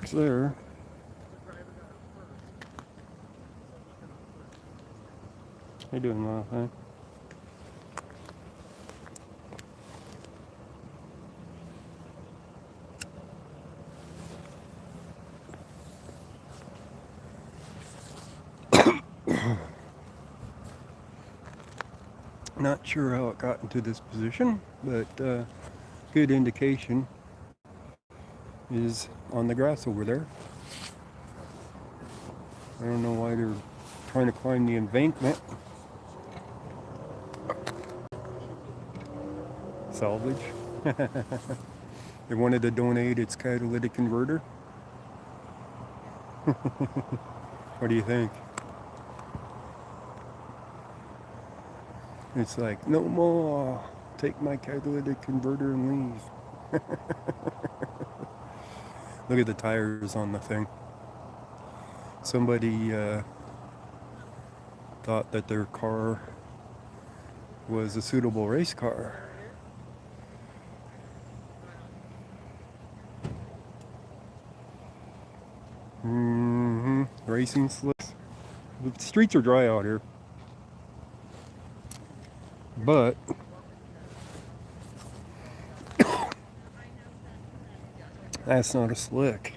marks there. How you doing, Lyle? Huh? Not sure how it got into this position, but good indication is on the grass over there. I don't know why they're trying to climb the embankment. Salvage. They wanted to donate its catalytic converter. What do you think? It's like, no more. Take my catalytic converter and leave. Look at the tires on the thing. Somebody thought that their car was a suitable race car. Racing slicks. The streets are dry out here. But that's not a slick.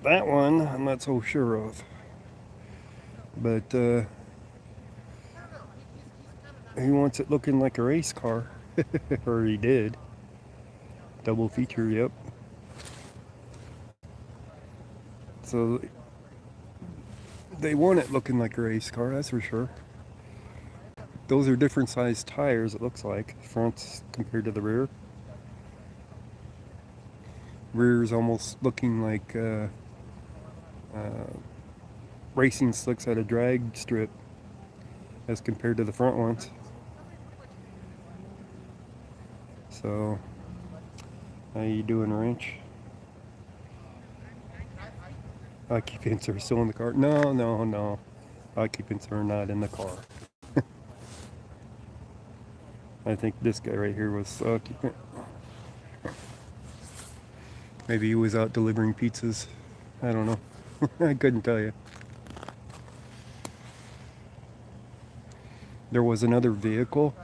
That one I'm not so sure of. But he wants it looking like a race car. Or he did. Double feature, yep. So they want it looking like a race car, that's for sure. Those are different sized tires, it looks like. Fronts compared to the rear. Rear is almost looking like racing slicks at a drag strip as compared to the front ones. So, how you doing, Wrench? Occupants are still in the car. No. Occupants are not in the car. I think this guy right here was occupant. Maybe he was out delivering pizzas. I don't know. I couldn't tell you. There was another vehicle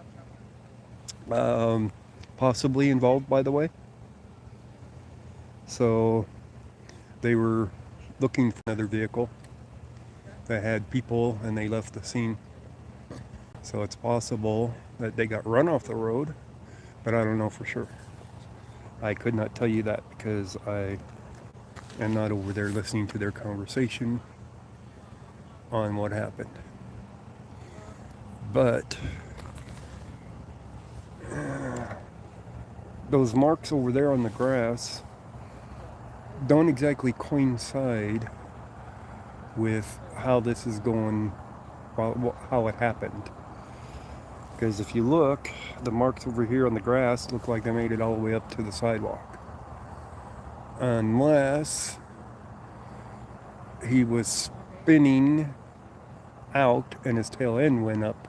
possibly involved, by the way. So they were looking for another vehicle that had people and they left the scene. So it's possible that they got run off the road, but I don't know for sure. I could not tell you that because I am not over there listening to their conversation on what happened. But those marks over there on the grass don't exactly coincide with how this is going, how it happened. Because if you look, the marks over here on the grass look like they made it all the way up to the sidewalk. Unless he was spinning out and his tail end went up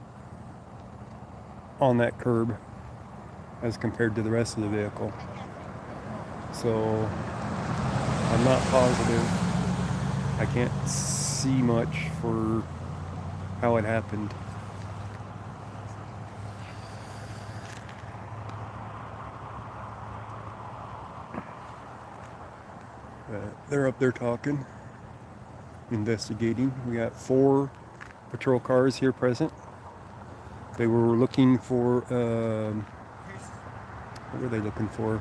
on that curb as compared to the rest of the vehicle. So I'm not positive. I can't see much for how it happened. They're up there talking, investigating. We got 4 patrol cars here present. They were looking for, what were they looking for?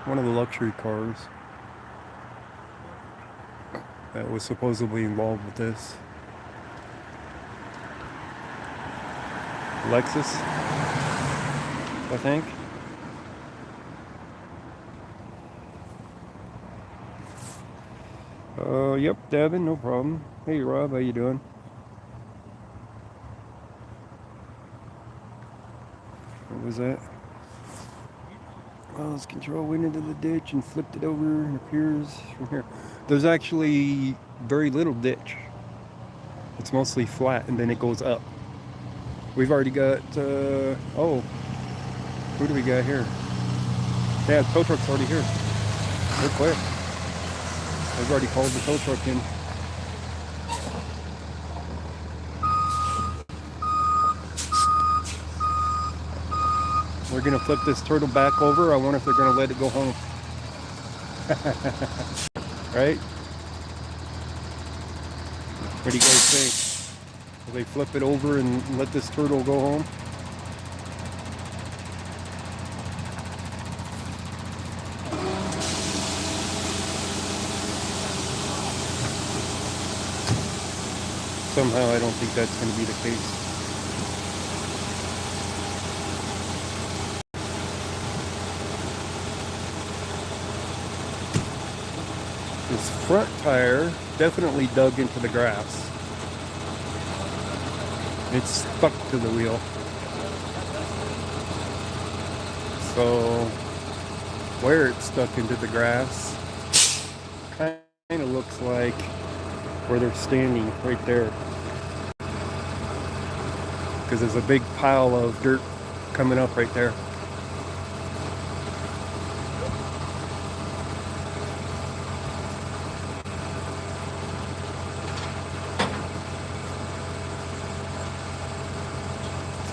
One of the luxury cars that was supposedly involved with this. Lexus, I think. Yep, Devin, no problem. Hey, Rob, how you doing? What was that? Well, its control went into the ditch and flipped it over and appears from here. There's actually very little ditch. It's mostly flat and then it goes up. We've already got, oh, who do we got here? Yeah, the tow truck's already here. They're quick. They've already called the tow truck in. We're gonna flip this turtle back over. I wonder if they're gonna let it go home. Right? What do you guys think? Will they flip it over and let this turtle go home? Somehow I don't think that's going to be the case. This front tire definitely dug into the grass. It's stuck to the wheel. So where it's stuck into the grass kind of looks like where they're standing right there. Because there's a big pile of dirt coming up right there.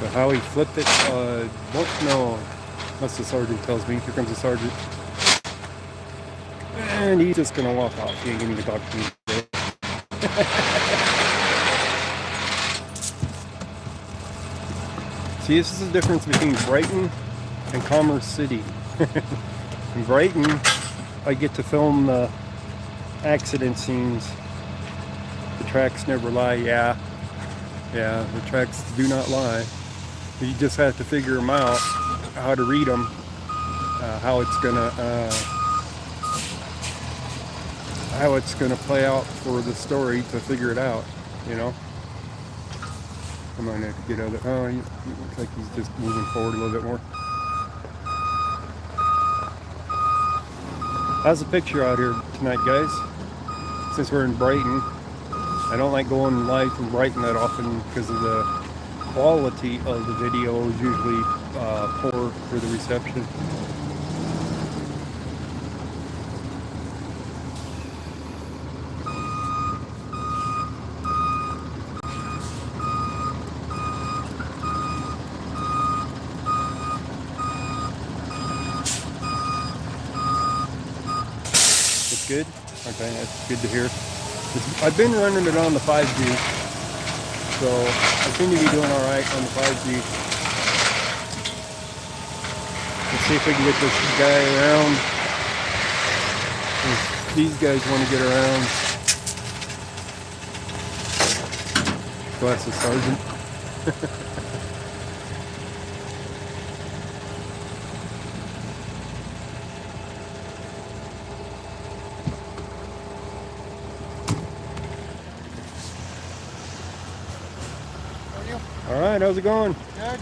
So how he flipped it, no, that's the sergeant tells me. Here comes the sergeant. And he's just gonna walk off. He ain't gonna even talk to me today. See, this is the difference between Brighton and Commerce City. In Brighton, I get to film the accident scenes. The tracks never lie, yeah, the tracks do not lie. You just have to figure them out, how to read them, how it's gonna play out for the story to figure it out, you know. Come on, I have to get out of it. Oh, he looks like he's just moving forward a little bit more. How's the picture out here tonight, guys? Since we're in Brighton, I don't like going live from Brighton that often because of the quality of the video is usually poor for the reception. Good? Okay, that's good to hear. I've been running it on the 5G, so I seem to be doing alright on the 5G. Let's see if we can get this guy around. These guys want to get around. So that's the sergeant. All right, how's it going? Good.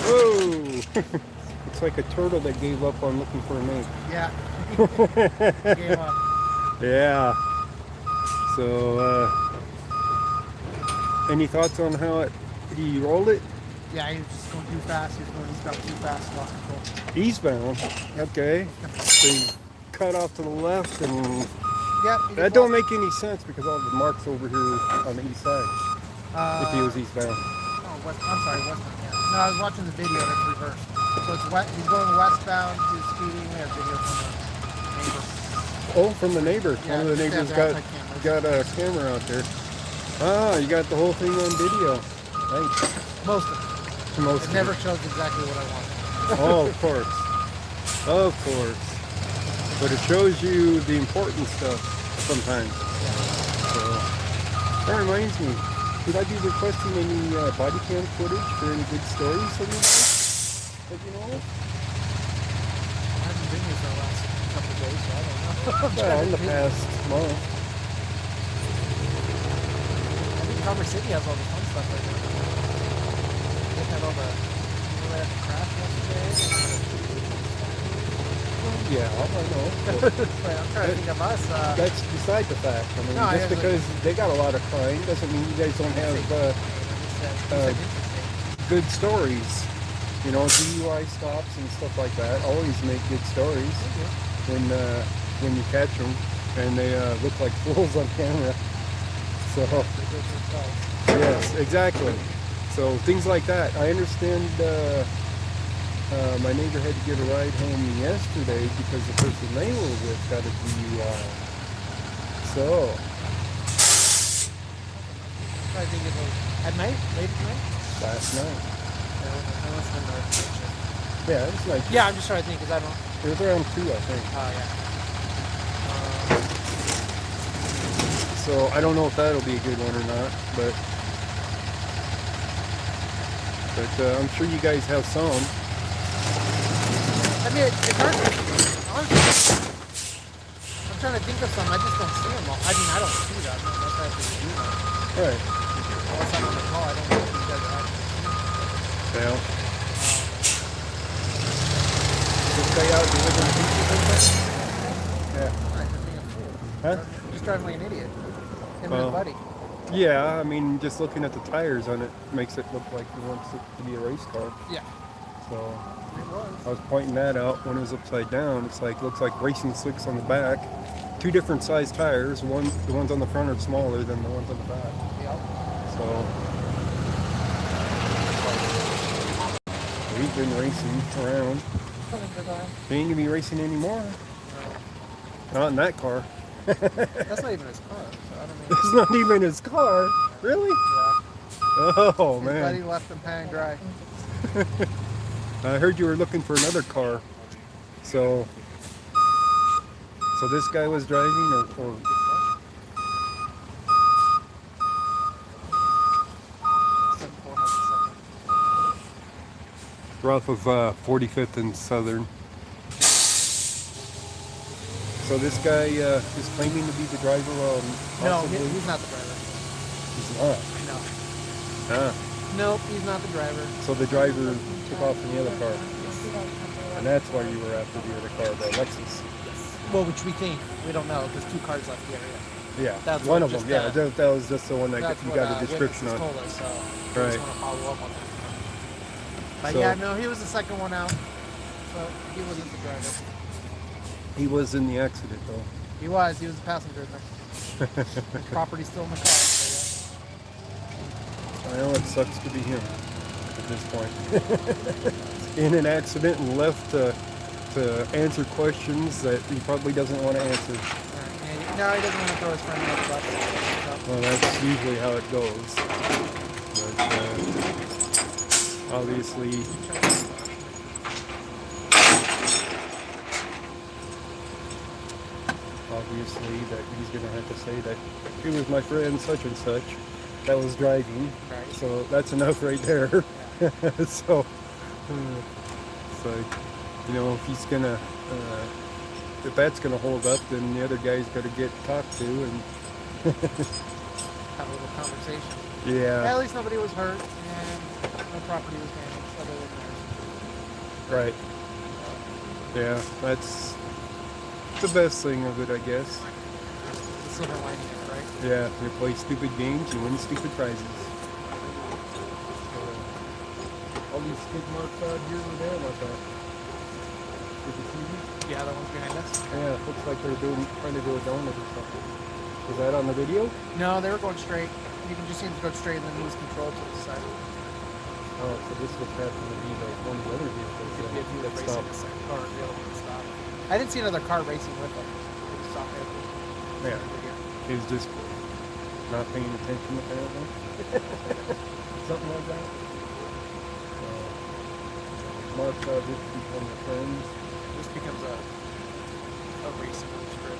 Whoa! It's like a turtle that gave up on looking for a mate. Yeah. Gave up. Yeah. So, any thoughts on how he rolled it? Yeah, he was just going too fast. He was going eastbound too fast. Lost control. Eastbound. Okay. So he cut off to the left, and Yep. that don't make any sense because all the marks over here on the east side. If he was eastbound. No, west. I'm sorry, westbound. Yeah. No, I was watching the video. It's reversed. So it's west. He's going westbound. He's speeding. We have video from the neighbor. Oh, from the neighbor. Yeah, One of the neighbors got a camera out there. Ah, you got the whole thing on video. Nice. Most of it. Most It of never it. shows exactly what I want. Oh, of course. Of course. But it shows you the important stuff sometimes. So, that reminds me. Should I be requesting any body cam footage for any good stories from you guys? That you know of? I haven't been here for the last couple of days, so I don't know. Well, in the past month. I think Commerce City has all the fun stuff right now. They had all the, they had the crash yesterday. Yeah, I know. But I'm trying to think of us. That's beside the fact. I mean, No, just because they got a lot of crime doesn't mean you guys don't have said interesting. good stories. You know, DUI stops and stuff like that always make good stories when you catch them, and they look like fools on camera. So yes, exactly. So things like that. I understand. My neighbor had to get a ride home yesterday because the person they were with got a DUI. So I think it was at night, late at night. last night. I must have been there. Yeah, it was like Yeah, I'm just trying to think because I don't. it was around 2, I think. Oh yeah. So I don't know if that'll be a good one or not, but I'm sure you guys have some. I mean, it's hard. Honestly, I'm trying to think of some. I just don't see them all. I mean, I don't see them unless I have to do them. Right. Unless I'm on the call, I don't know if you guys are. Yeah. This guy out delivering pizza business? Yeah. Right, just being a fool. Huh? Just driving like an idiot. Him and Well, his buddy. Yeah, I mean, just looking at the tires on it makes it look like he wants it to be a race car. Yeah. So It was. I was pointing that out when it was upside down. It's like looks like racing slicks on the back. 2 different size tires. The ones on the front are smaller than the ones on the back. Yep. So we've been racing around. He ain't gonna be racing anymore. Not in that car. That's not even his car. So I don't mean. It's not even his car. Really? Yeah. Oh His buddy man. left him high and dry. I heard you were looking for another car. So this guy was driving or we're off of 45th and Southern. So this guy is claiming to be the driver. No, Possibly. he's not the driver. He's not. No. Ah. Nope, he's not the driver. So the driver took off in the other car. And that's why you were after the other car, the Lexus. Well, which we think. We don't know because 2 cars left the area. Yeah, That's one what of them. just, Yeah, that was just the one that That's you what got a description on. told us, so we Right. just want to follow up on that. But So- yeah, no, he was the second one out. So he wasn't the driver. He was in the accident though. He was the passenger in there. Property's still in the car. So I know it sucks to be him at this point. In an accident and left to answer questions that he probably doesn't want to answer. yeah. And no, he doesn't want to throw his friend under the bus. So. Well, that's usually how it goes. But obviously, that he's going to have to say that he was my friend such and such that was driving. Right. So that's enough right there. Yeah. So it's like, you know, if he's gonna, if that's gonna hold up, then the other guy's got to get talked to and Have a little conversation. yeah, At least nobody was hurt and no property was damaged other than theirs. right. Yeah, that's the best thing of it, I guess. The silver lining of it, right? Yeah, you play stupid games, you win stupid prizes. All these skid marks out here and there, like that. Did you see these? Yeah, the ones behind us. Yeah, it looks like they're trying to do a donut or something. Was that on the video? No, they were going straight. You can just see them go straight and then lose control to the side. Oh, so this would have to be like one of the other vehicles It'd be a few that racing stopped. the second car, the other one stopped. I didn't see another car racing with them. They just stopped there. Yeah, he was just not paying attention apparently. Something like that. Mark just become friends. This becomes a racing strip.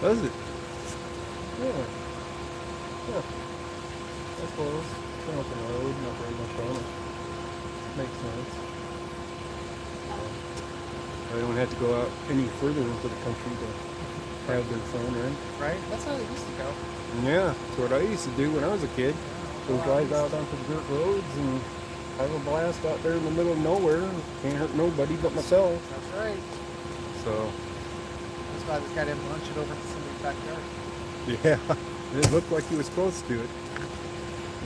Does it? Yeah. Yeah. I suppose. It's an open road, not very much on it. Makes sense. I don't have to go out any further into the country to have their fun, right? Right? That's how they used to go. Yeah, that's what I used to do when I was a kid. Go drive out onto the dirt roads and have a blast out there in the middle of nowhere. Can't hurt nobody but myself. That's right. So, That's why this guy didn't launch it over to somebody's backyard. yeah, it looked like he was close to it.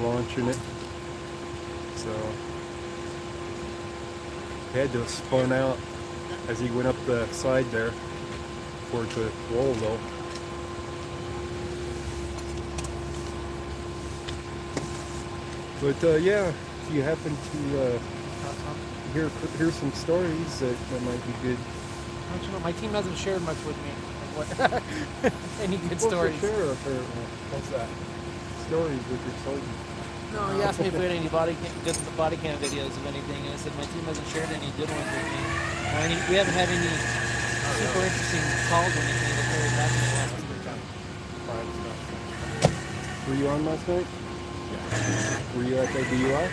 Launching it. So he had to spun out as he went up the side there for it to roll though. But yeah, if you happen to hear some stories that might be good. Don't you know, my team hasn't shared much with me. What, any good stories? Share apparently. What's that? Stories with your soldiers. No, he asked me if we had any body cam videos of anything, and I said my team hasn't shared any good ones with me. We haven't had any super interesting calls or anything that really happened in the last week. Were you on last night? Yeah. Were you at the DUI?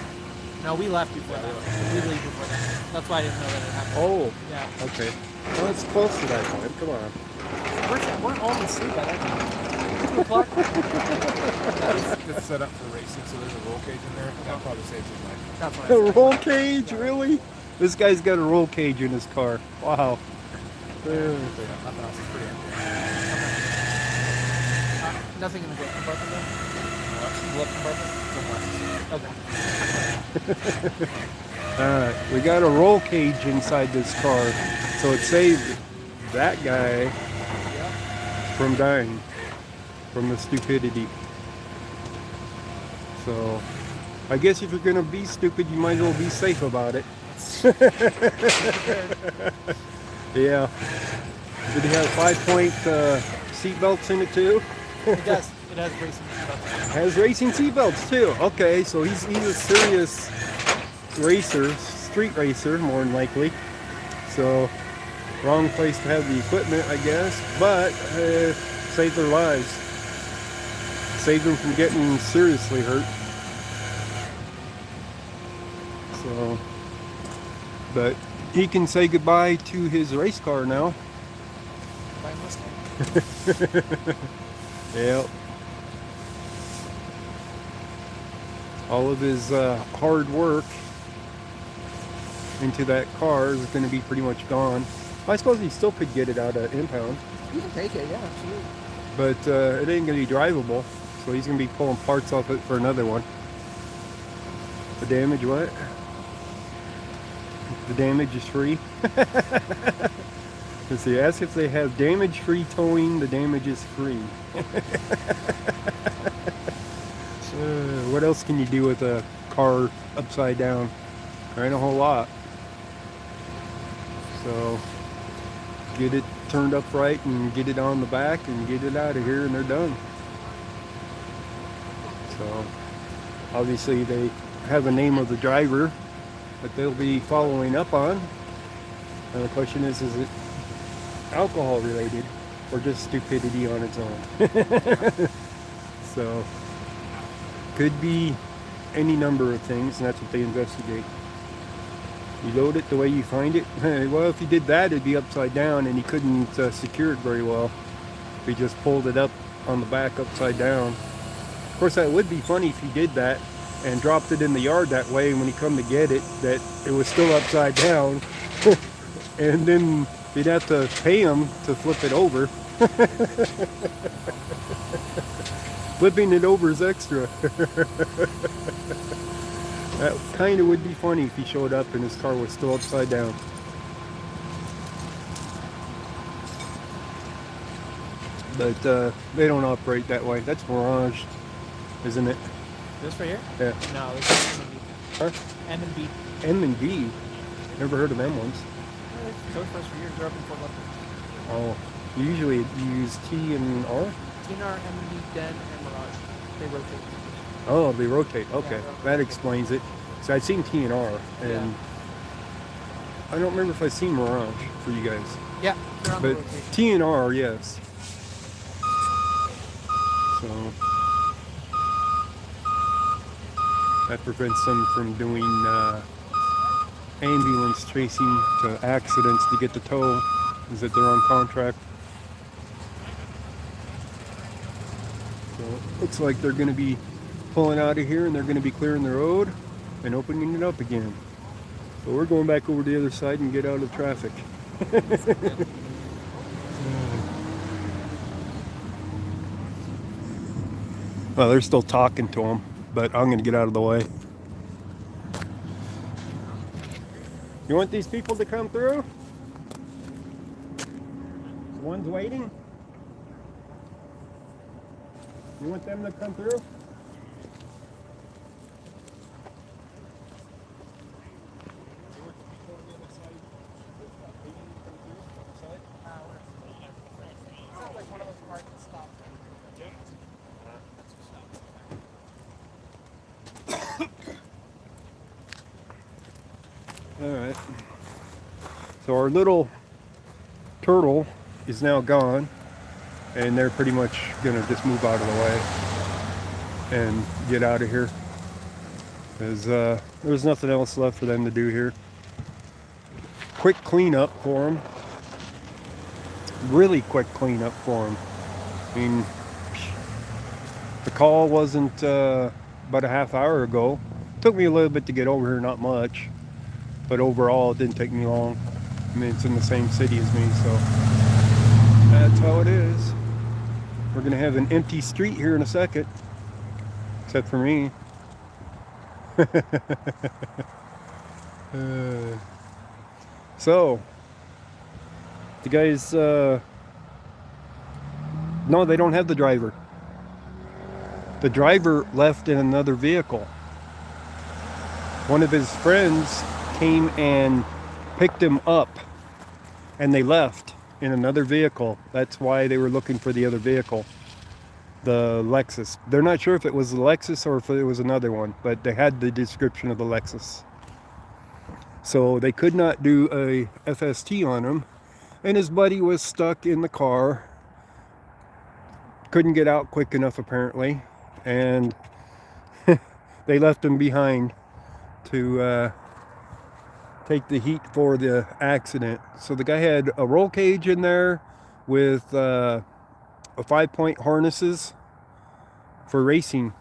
No, we left before that. We leave before that. That's why I didn't know that it happened. Oh. Yeah. Okay. Well, it's close to that time. Come on. We're all asleep by that time. 2 o'clock. It's set up for racing, so there's a roll cage in there. That probably saves his life. That's what I A said. roll cage? Really? This guy's got a roll cage in his car. Wow. Nothing in the glove compartment though? Glove compartment? Okay. Alright, we got a roll cage inside this car, so it saved that guy from dying from the stupidity. So, I guess if you're gonna be stupid, you might as well be safe about it. Yeah. Did he have 5-point seat belts in it too? It does. It has racing seatbelts. Has racing seatbelts too. Okay, so he's a serious racer, street racer more than likely. So wrong place to have the equipment, I guess, but saved their lives. Saved them from getting seriously hurt. So, but he can say goodbye to his race car now. By Mustang. Yep. All of his hard work into that car is going to be pretty much gone. I suppose he still could get it out of impound, You can take it, yeah, absolutely. but it ain't going to be drivable, so he's going to be pulling parts off it for another one. The damage, what? The damage is free. Let's see, ask if they have damage-free towing, the damage is free. What else can you do with a car upside down? There ain't a whole lot. So, get it turned upright and get it on the back and get it out of here and they're done. So, obviously they have a name of the driver that they'll be following up on. And the question is it alcohol related or just stupidity on its own? So, could be any number of things, and that's what they investigate. You load it the way you find it. Well, if you did that, it'd be upside down, and he couldn't secure it very well. If he just pulled it up on the back upside down. Of course, that would be funny if he did that and dropped it in the yard that way, and when he come to get it, that it was still upside down. And then you'd have to pay him to flip it over. Flipping it over is extra. That kind of would be funny if he showed up and his car was still upside down. But they don't operate that way. That's Mirage, isn't it? This right here? Yeah. No, this is M&B. Huh? M&B. M&B. Never heard of them ones. Those for years. They're up in Fort Lauderdale. Oh, usually you use T and R? TNR, M&B, Den, and Mirage. They rotate. Oh, they rotate. Okay, Yeah, that explains it. So I've seen T and R, and I don't remember if I've seen Mirage for you guys. Yeah, they're on the But rotation. T and R, yes. So that prevents them from doing ambulance chasing to accidents to get the tow, is that they're on contract. So it looks like they're going to be pulling out of here and they're going to be clearing the road and opening it up again. So we're going back over to the other side and get out of traffic. Well, they're still talking to him, but I'm going to get out of the way. You want these people to come through? One's waiting. You want them to come through? Alright. So our little turtle is now gone, and they're pretty much gonna just move out of the way and get out of here. Because there's nothing else left for them to do here. Quick cleanup for them. Really quick cleanup for them. I mean, the call wasn't about a half hour ago. Took me a little bit to get over here, not much. But overall, it didn't take me long. I mean, it's in the same city as me, so that's how it is. We're gonna have an empty street here in a second, except for me. So, the guys, no, they don't have the driver. The driver left in another vehicle. One of his friends came and picked him up, and they left in another vehicle. That's why they were looking for the other vehicle, the Lexus. They're not sure if it was the Lexus or if it was another one, but they had the description of the Lexus. So they could not do a FST on him, and his buddy was stuck in the car. Couldn't get out quick enough apparently, and they left him behind to take the heat for the accident. So the guy had a roll cage in there with a 5-point harnesses for racing.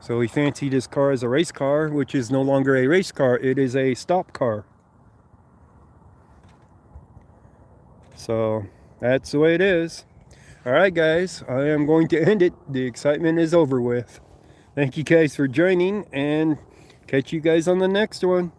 So he fancied his car as a race car, which is no longer a race car, it is a stop car. So that's the way it is. Alright guys, I am going to end it. The excitement is over with. Thank you guys for joining, and catch you guys on the next one.